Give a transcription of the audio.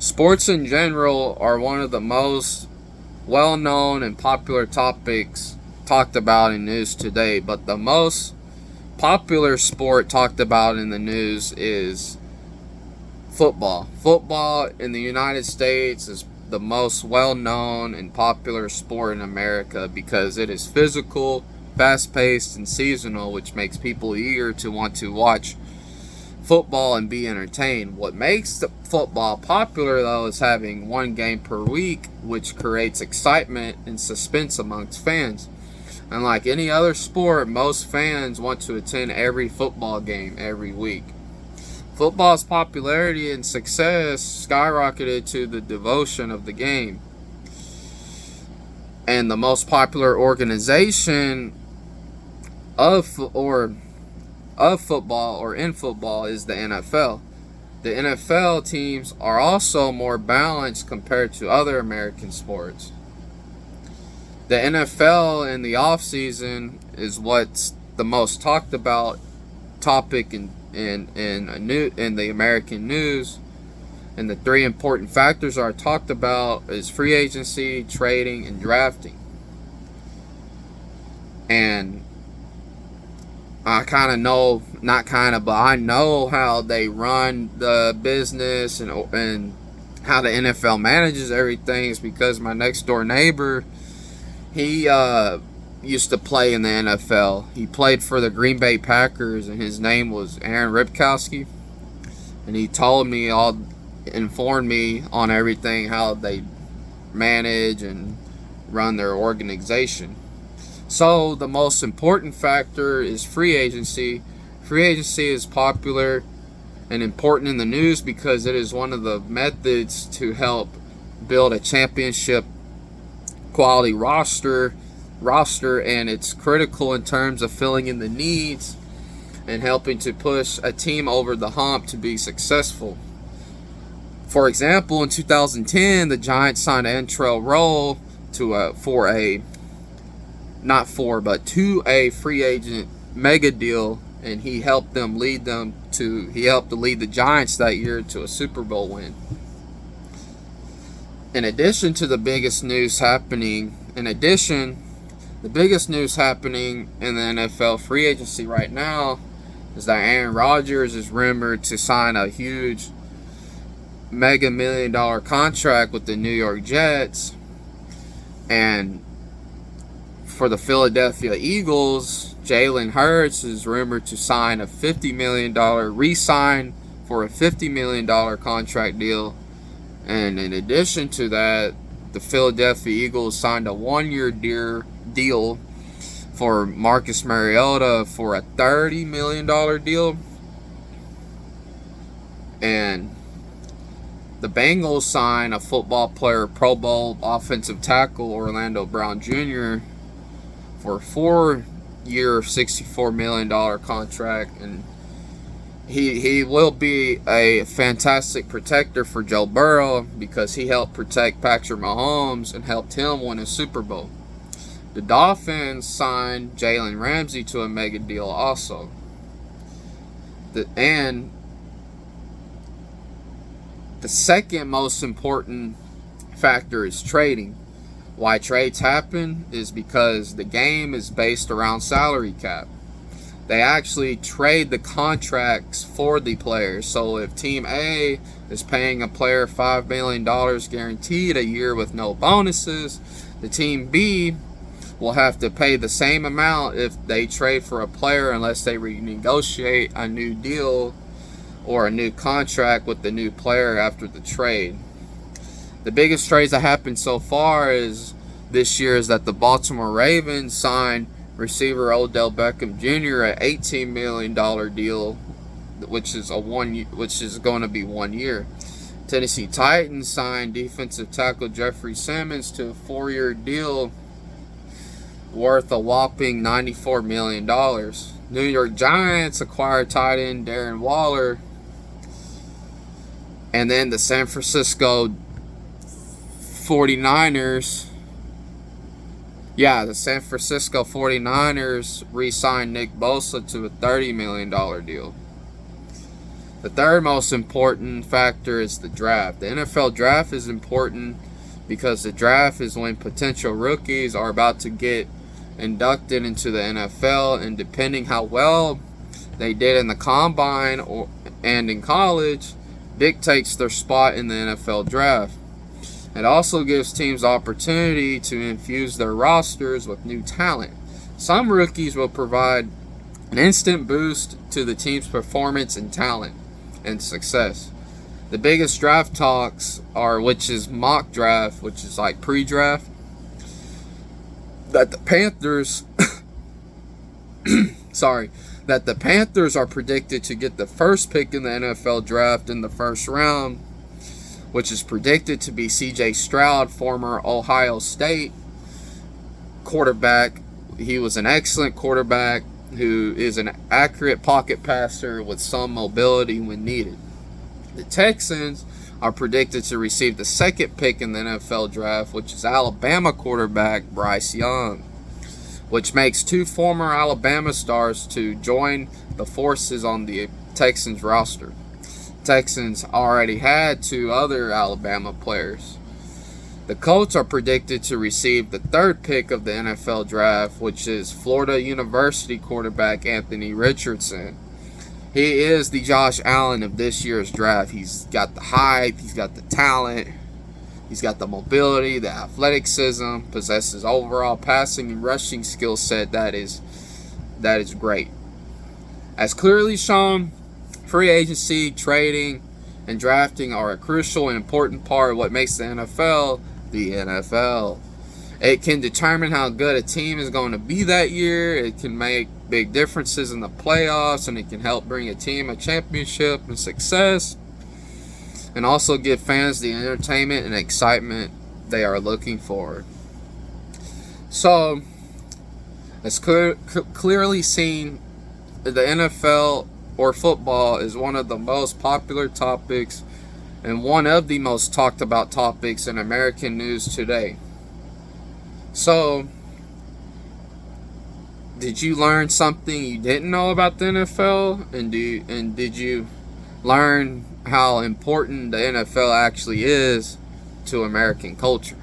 Sports in general are one of the most well known and popular topics talked about in news today, but the most popular sport talked about in the news is football. Football in the United States is the most well known and popular sport in America because it is physical, fast paced, and seasonal, which makes people eager to want to watch football and be entertained. What makes the football popular though is having one game per week, which creates excitement and suspense amongst fans. Unlike any other sport, most fans want to attend every football game every week. Football's popularity and success skyrocketed to the devotion of the game. And the most popular organization of football or in football is the NFL. The NFL teams are also more balanced compared to other American sports. The NFL in the off season is what's the most talked about topic in the American news, and the three important factors are talked about is free agency, trading, and drafting. And I kind of know, not kind of, but I know how they run the business and how the NFL manages everything is because my next door neighbor, he used to play in the NFL. He played for the Green Bay Packers, and his name was Aaron Ripkowski. And he informed me on everything, how they manage and run their organization. So the most important factor is free agency. Free agency is popular and important in the news because it is one of the methods to help build a championship quality roster, and it's critical in terms of filling in the needs and helping to push a team over the hump to be successful. For example, in 2010, the Giants signed Antrel Rolle to a free agent mega deal, and he helped to lead the Giants that year to a Super Bowl win. The biggest news happening in the NFL free agency right now is that Aaron Rodgers is rumored to sign a huge mega $1 million contract with the New York Jets. And for the Philadelphia Eagles, Jalen Hurts is rumored to sign a $50 million re-sign for a $50 million contract deal. And in addition to that, the Philadelphia Eagles signed a 1-year deal for Marcus Mariota for a $30 million deal. And the Bengals signed a football player, Pro Bowl offensive tackle Orlando Brown Jr. for a 4-year, $64 million contract. And he will be a fantastic protector for Joe Burrow because he helped protect Patrick Mahomes and helped him win a Super Bowl. The Dolphins signed Jalen Ramsey to a mega deal also. And the second most important factor is trading. Why trades happen is because the game is based around salary cap. They actually trade the contracts for the players. So if Team A is paying a player $5 million guaranteed a year with no bonuses, the Team B will have to pay the same amount if they trade for a player unless they renegotiate a new deal or a new contract with the new player after the trade. The biggest trades that happened so far this year is that the Baltimore Ravens signed receiver Odell Beckham Jr. an $18 million deal, which is going to be 1 year. Tennessee Titans signed defensive tackle Jeffrey Simmons to a 4-year deal worth a whopping $94 million. New York Giants acquired tight end Darren Waller. And then the San Francisco 49ers re-signed Nick Bosa to a $30 million deal. The third most important factor is the draft. The NFL draft is important because the draft is when potential rookies are about to get inducted into the NFL, and depending how well they did in the combine and in college dictates their spot in the NFL draft. It also gives teams opportunity to infuse their rosters with new talent. Some rookies will provide an instant boost to the team's performance and talent and success. The biggest draft talks are, which is mock draft, which is like pre-draft, that the Panthers that the Panthers are predicted to get the first pick in the NFL draft in the first round, which is predicted to be CJ Stroud, former Ohio State quarterback. He was an excellent quarterback who is an accurate pocket passer with some mobility when needed. The Texans are predicted to receive the second pick in the NFL draft, which is Alabama quarterback Bryce Young, which makes two former Alabama stars to join the forces on the Texans roster. Texans already had two other Alabama players. The Colts are predicted to receive the third pick of the NFL draft, which is Florida University quarterback Anthony Richardson. He is the Josh Allen of this year's draft. He's got the height, he's got the talent, he's got the mobility, the athleticism, possesses overall passing and rushing skill set that is great. As clearly shown, free agency, trading, and drafting are a crucial and important part of what makes the NFL the NFL. It can determine how good a team is going to be that year. It can make big differences in the playoffs, and it can help bring a team a championship and success, and also give fans the entertainment and excitement they are looking for. So, as clearly seen, the NFL or football is one of the most popular topics and one of the most talked about topics in American news today. So, did you learn something you didn't know about the NFL? And did you learn how important the NFL actually is to American culture?